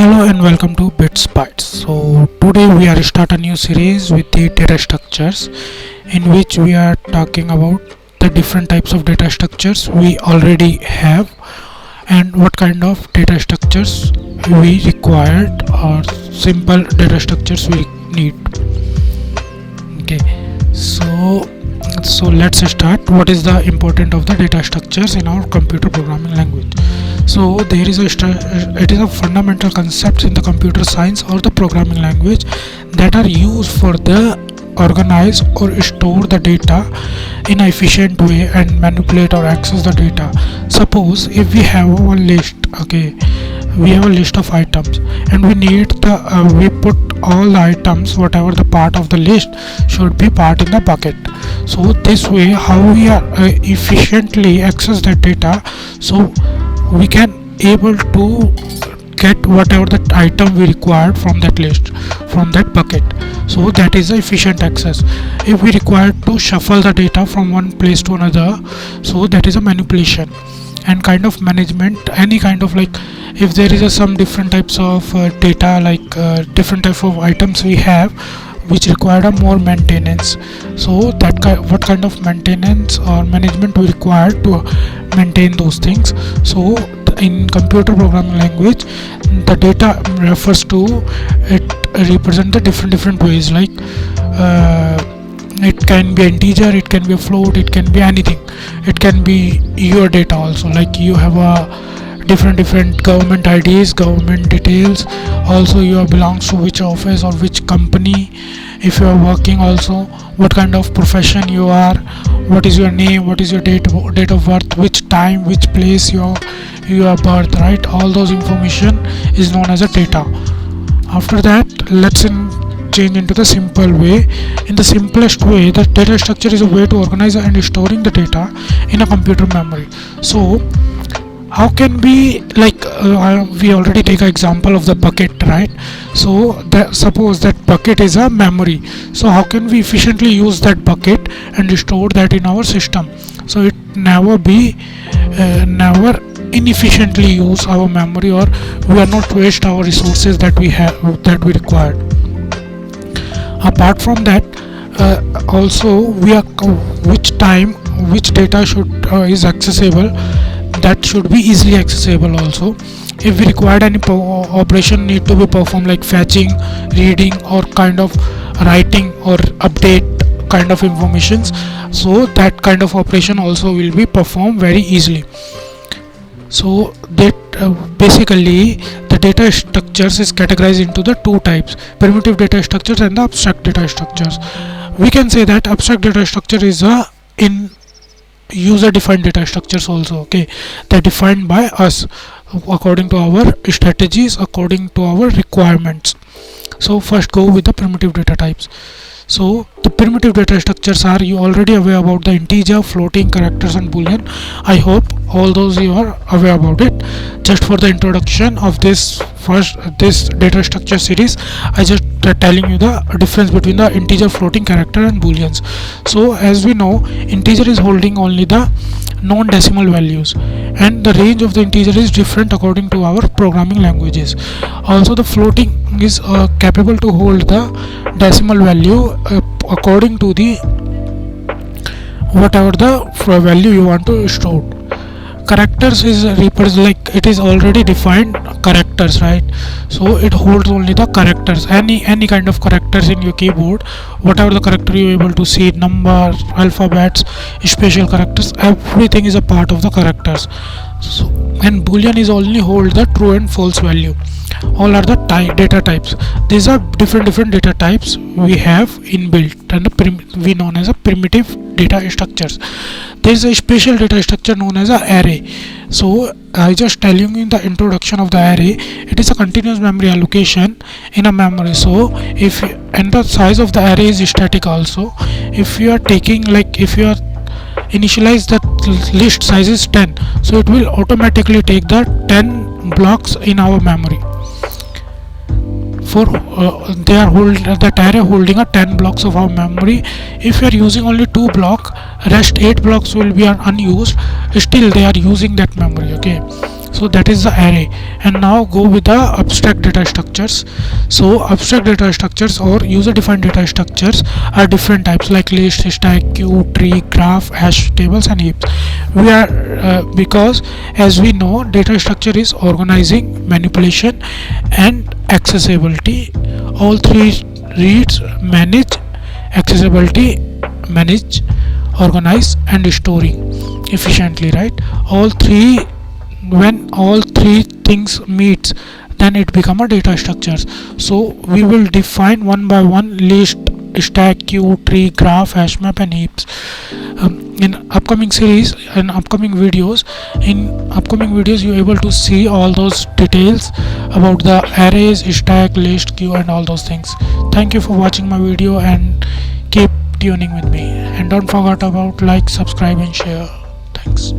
Hello and welcome to BitsBytes. So today we are start a new series with the data structures, in which we are talking about the different types of data structures we already have and what kind of data structures we required or simple data structures we need. Okay, so let's start. What is the importance of the data structures in our computer programming language? So there is it is a fundamental concept in the computer science or the programming language that are used for the organize or store the data in an efficient way and manipulate or access the data. Suppose if we have one list, okay, we have a list of items and we need the we put all the items, whatever the part of the list should be part in the bucket. So this way how we are efficiently access that data, so we can able to get whatever the item we required from that list, from that bucket. So that is the efficient access. If we require to shuffle the data from one place to another, so that is a manipulation and kind of management. Any kind of, like, if there is some different types of data, like different type of items we have which require a more maintenance, so that what kind of maintenance or management we require to maintain those things. So in computer programming language, the data refers to it, represent the different ways, like it can be integer, it can be a float, it can be anything. It can be your data also, like you have a different government IDs, government details, also you belongs to which office or which company, if you are working, also what kind of profession you are, what is your name, what is your date of birth, which time, which place you are birth, right? All those information is known as a data. After that, let's change into the simple way. In the simplest way, the data structure is a way to organize and storing the data in a computer memory. So how can we, like we already take an example of the bucket, right? So suppose that bucket is a memory, so how can we efficiently use that bucket and store that in our system, so it never inefficiently use our memory, or we are not waste our resources that we have, that we required. Apart from that, also we are which data is accessible, that should be easily accessible also. If we required any operation need to be performed, like fetching, reading, or kind of writing or update kind of informations, so that kind of operation also will be performed very easily. So that basically the data structures is categorized into the two types: primitive data structures and the abstract data structures. We can say that abstract data structure is in user defined data structures also, okay, they're defined by us according to our strategies, according to our requirements. So first go with the primitive data types. So the primitive data structures are, you already aware about the integer, floating, characters and boolean. I hope all those you are aware about it. Just for the introduction of this data structure series, I just telling you the difference between the integer, floating, character and booleans. So as we know, integer is holding only the non-decimal values, and the range of the integer is different according to our programming languages. Also the floating is capable to hold the decimal value according to the whatever the value you want to store. Characters is like it is already defined characters, right? So it holds only the characters, any kind of characters in your keyboard, whatever the character you are able to see, number, alphabets, special characters, everything is a part of the characters. So, and boolean is only hold the true and false value. All are the data types. These are different data types we have inbuilt, and we known as a primitive data structures. There is a special data structure known as an array. So I just telling you in the introduction of the array, it is a continuous memory allocation in a memory. So if and the size of the array is static also. If you are taking, like if you are initialize that list size is 10, so it will automatically take the 10 blocks in our memory. For that array holding a 10 blocks of our memory. If you are using only 2 block, rest 8 blocks will be unused, still they are using that memory, okay. So that is the array. And now go with the abstract data structures. So abstract data structures or user defined data structures are different types like list, stack, queue, tree, graph, hash tables and heaps. We are because as we know, data structure is organizing, manipulation and accessibility. All three: reads, manage, accessibility, manage, organize and storing efficiently, right? All three, when all three things meets, then it become a data structures. So we will define one by one: list, stack, queue, tree, graph, hash map and heaps. In upcoming series and upcoming videos you able to see all those details about the arrays, stack, list, queue and all those things. Thank you for watching my video and keep tuning with me, and don't forget about like, subscribe and share. Thanks.